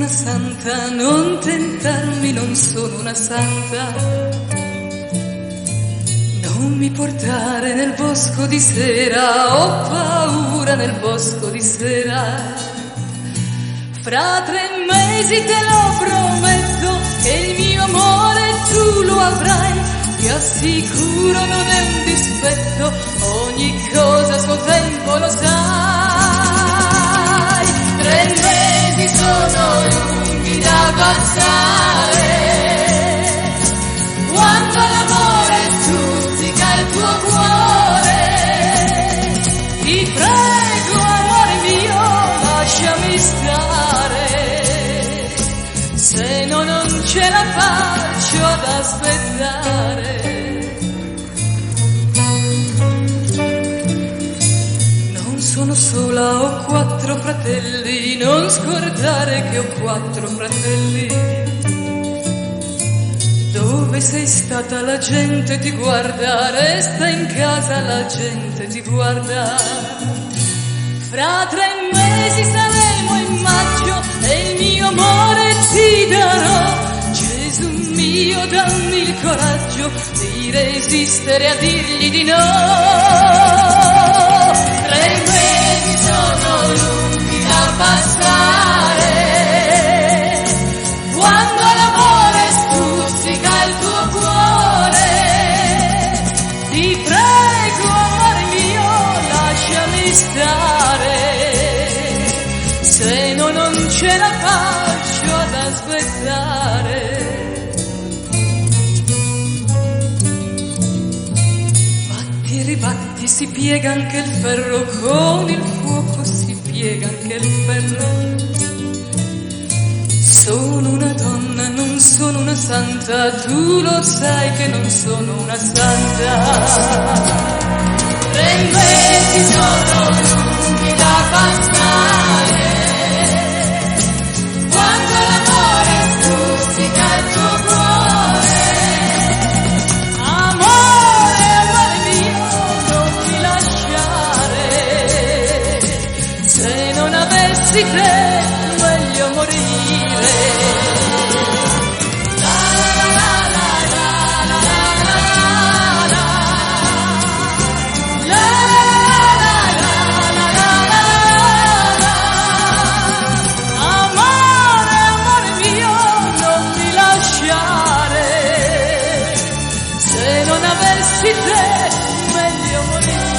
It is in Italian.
una santa, non tentarmi, non sono una santa. Non mi portare nel bosco di sera, ho paura nel bosco di sera. Fra 3 mesi te lo prometto che il mio amore tu lo avrai. Ti assicuro non è un dispetto, ogni cosa a suo tempo lo sai. 3 mesi sono lunghi da passare, quando l'amore stuzzica il tuo cuore. Ti prego amore mio, lasciami stare, se no non ce la faccio ad aspettare. Non sono sola, ho 4 fratelli, non scordare che ho 4 fratelli. Dove sei stata la gente ti guarda, resta in casa la gente ti guarda. Fra 3 mesi saremo in maggio e il mio amore ti darò. Gesù mio, dammi il coraggio di resistere a dirgli di no. 3 mesi sono lunghi da passare, quando l'amore stuzzica il tuo cuore. Ti prego amore mio, lasciami stare, se no non ce la faccio ad aspettare. Batti e ribatti, si piega anche il ferro, con il fuoco si piega anche il ferro. Sono una donna, non sono una santa, tu lo sai che non sono una santa. 3 mesi sono lunghi da passare, quando l'amore stuzzica il tuo cuore. Amore, amore mio, non mi lasciare, se non avessi te meglio morire. Se non avessi te, meglio morire.